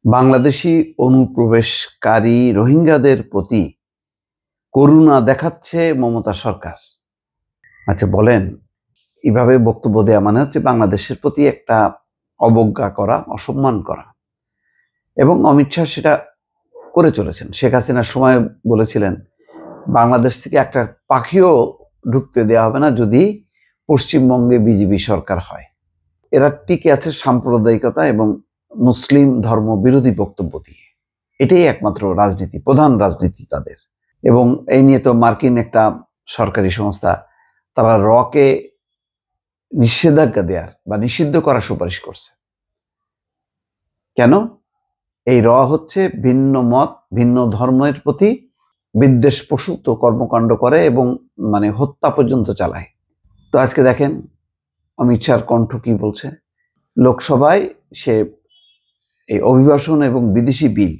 বাংলাদেশি অনুপ্রবেশকারী রোহিঙ্গাদের প্রতি করুণা দেখাচ্ছে মমতা সরকার। আচ্ছা বলেন, এভাবে বক্তব্য দেওয়া মানে হচ্ছে বাংলাদেশের প্রতি একটা অবজ্ঞা করা, অসম্মান করা। এবং অমিত শাহ সেটা করে চলেছেন। শেখ হাসিনার সময় বলেছিলেন বাংলাদেশ থেকে একটা পাখিও ঢুকতে দেওয়া হবে না যদি পশ্চিমবঙ্গে বিজেপি সরকার হয়। এরা টিকে আছে সাম্প্রদায়িকতা এবং মুসলিম ধর্ম বিরোধী বক্তব্য দিয়ে। এটাই একমাত্র রাজনীতি, প্রধান রাজনীতি তাদের। এবং এই নিয়ে তো মার্কিন একটা সরকারি সংস্থা তারা রকে নিষেধাজ্ঞা দেওয়ার বা নিষিদ্ধ করার সুপারিশ করছে। কেন? এই হচ্ছে ভিন্ন মত, ভিন্ন ধর্মের প্রতি বিদ্বেষ প্রসূত কর্মকাণ্ড করে এবং হত্যা পর্যন্ত চালায়। তো আজকে দেখেন অমিত শাহর কণ্ঠ কি বলছে। লোকসভায় সে এই অভিবাসন এবং বিদেশি বিল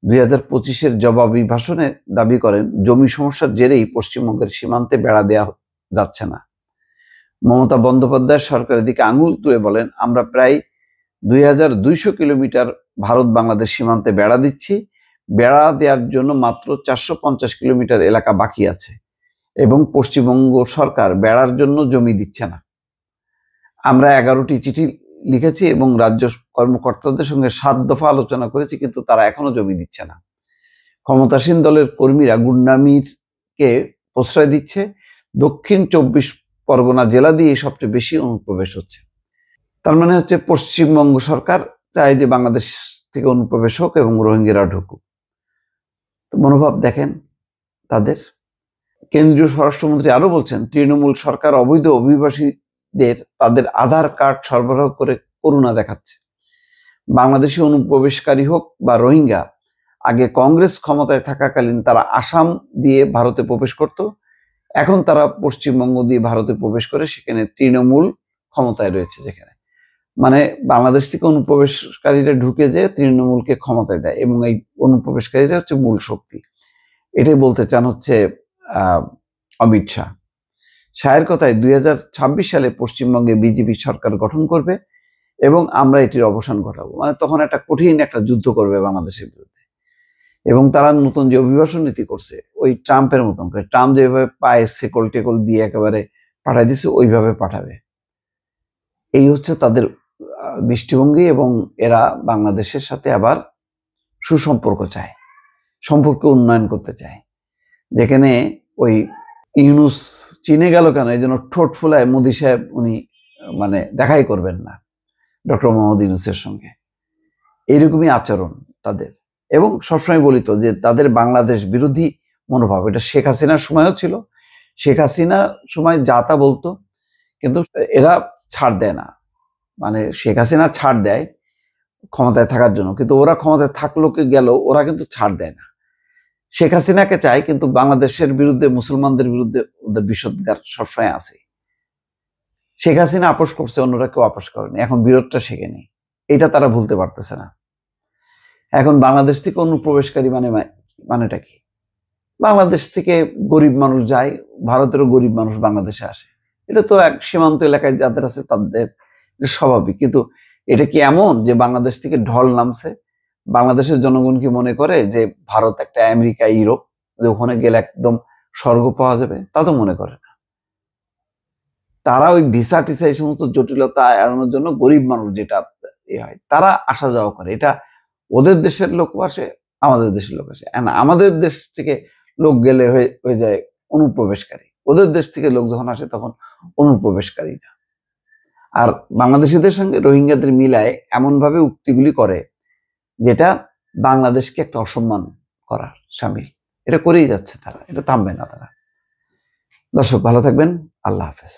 2025-এর জবাবি ভাষণে দাবি করেন জমি সমস্যার জেরেই পশ্চিমবঙ্গের সীমান্তে বেড়া দেওয়া যাচ্ছে না। মমতা বন্দ্যোপাধ্যায় সরকারের দিকে আঙুল তুলে বলেন, আমরা প্রায় 2200 কিলোমিটার ভারত বাংলাদেশ সীমান্তে বেড়া দিচ্ছি। বেড়া দেওয়ার জন্য মাত্র 450 কিলোমিটার এলাকা বাকি আছে এবং পশ্চিমবঙ্গ সরকার বেড়ার জন্য জমি দিচ্ছে না। আমরা 11টি চিঠি লিখেছি এবং রাজ্য কর্মকর্তাদের সঙ্গে 7 দফা আলোচনা করেছি, কিন্তু তারা এখনো জমি দিচ্ছে না। ক্ষমতাসীন দলের কর্মীরা গুন্ডামিকে প্রশ্রয় দিচ্ছে। দক্ষিণ 24 পরগনা জেলা দিয়ে সবচেয়ে বেশি অনুপ্রবেশ হচ্ছে। তার মানে হচ্ছে পশ্চিমবঙ্গ সরকার চায় যে বাংলাদেশ থেকে অনুপ্রবেশ হোক এবং রোহিঙ্গারা ঢুকুক। মনোভাব দেখেন তাদের। কেন্দ্রীয় স্বরাষ্ট্রমন্ত্রী আরো বলছেন, তৃণমূল সরকার অবৈধ অভিবাসীদের তাদের আধার কার্ড সরবরাহ করে করুণা দেখাচ্ছে। বাংলাদেশি অনুপ্রবেশকারী হোক বা রোহিঙ্গা, আগে কংগ্রেস ক্ষমতায় থাকাকালীন তারা আসাম দিয়ে ভারতে প্রবেশ করত, এখন তারা পশ্চিমবঙ্গ দিয়ে ভারতে প্রবেশ করে, সেখানে তৃণমূল ক্ষমতায় রয়েছে। যেখানে বাংলাদেশ থেকে অনুপ্রবেশকারীরা ঢুকে যে তৃণমূলকে ক্ষমতায় দেয় এবং এই অনুপ্রবেশকারীরা হচ্ছে মূল শক্তি। এটাই বলতে চান হচ্ছে অমিত শাহ। শাহের কথায় 2026 সালে পশ্চিমবঙ্গে বিজেপি সরকার গঠন করবে এবং আমরা এটির অবসান ঘটাবো। তখন একটা কঠিন একটা যুদ্ধ করবে বাংলাদেশের বিরুদ্ধে। এবং তারা নতুন যে অভিবাসন নীতি করছে ওই ট্রাম্পের মতন করে, ট্রাম্প যেভাবে পায়ে সেকল টেকল দিয়ে একেবারে পাঠাই দিচ্ছে ওইভাবে পাঠাবে। এই হচ্ছে তাদের দৃষ্টিভঙ্গি এবং এরা বাংলাদেশের সাথে আবার সুসম্পর্ক চায়, সম্পর্ক উন্নয়ন করতে চায়। যেখানে ওই ইউনুস চিনে গেল কেন, এই জন্য ঠোঁট ফুলায় মোদি সাহেব উনি দেখাই করবেন না ডক্টর মোহাম্মদ ইউনুসের সঙ্গে। এইরকমই আচরণ তাদের। এবং সবসময় বলি তো যে তাদের বাংলাদেশ বিরোধী মনোভাব, এটা শেখ হাসিনার সময়ও ছিল। শেখ হাসিনার সময় যা তা বলতো, কিন্তু এরা ছাড় দেয় না। শেখ হাসিনা ছাড় দেয় ক্ষমতায় থাকার জন্য, কিন্তু ওরা ক্ষমতায় থাকলো কি গেল, ওরা কিন্তু ছাড় দেয় না। শেখ হাসিনাকে চায়, কিন্তু বাংলাদেশের বিরুদ্ধে, মুসলমানদের বিরুদ্ধে ওদের বিষোদ্গার সবসময় আছে। শেখ হাসিনা আপোষ করছে, অন্যরা কেউ আপোষ করেনি, এখন বিরোধটা শেখেনি, এটা তারা ভুলতে পারতেছে না। এখন বাংলাদেশ থেকে অনুপ্রবেশকারী মানেটা কি? বাংলাদেশ থেকে গরিব মানুষ যায়, ভারতেরও গরিব মানুষ বাংলাদেশে আসে। এটা তো এক সীমান্ত এলাকায় যাদের আছে তাদের স্বাভাবিক। কিন্তু এটা কি এমন যে বাংলাদেশ থেকে ঢল নামছে? বাংলাদেশের জনগণ কি মনে করে যে ভারত একটা আমেরিকা, ইউরোপ, যে ওখানে গেলে একদম স্বর্গ পাওয়া যাবে? তা তো মনে করে না। তারা ওই ভিসা টিসা এই সমস্ত জটিলতা এড়ানোর জন্য গরিব মানুষ যেটা হয় তারা আসা যাওয়া করে। এটা ওদের দেশের লোক আসে, আমাদের দেশের লোক আসে। আমাদের দেশ থেকে লোক গেলে হয়ে যায় অনুপ্রবেশকারী, ওদের দেশ থেকে লোক যখন আসে তখন অনুপ্রবেশকারী না। আর বাংলাদেশিদের সঙ্গে রোহিঙ্গাদের মিলায় এমনভাবে উক্তিগুলি করে যেটা বাংলাদেশকে একটা অসম্মান করার সামিল। এটা করেই যাচ্ছে তারা, এটা থামবে না তারা। দর্শক ভালো থাকবেন, আল্লাহ হাফেজ।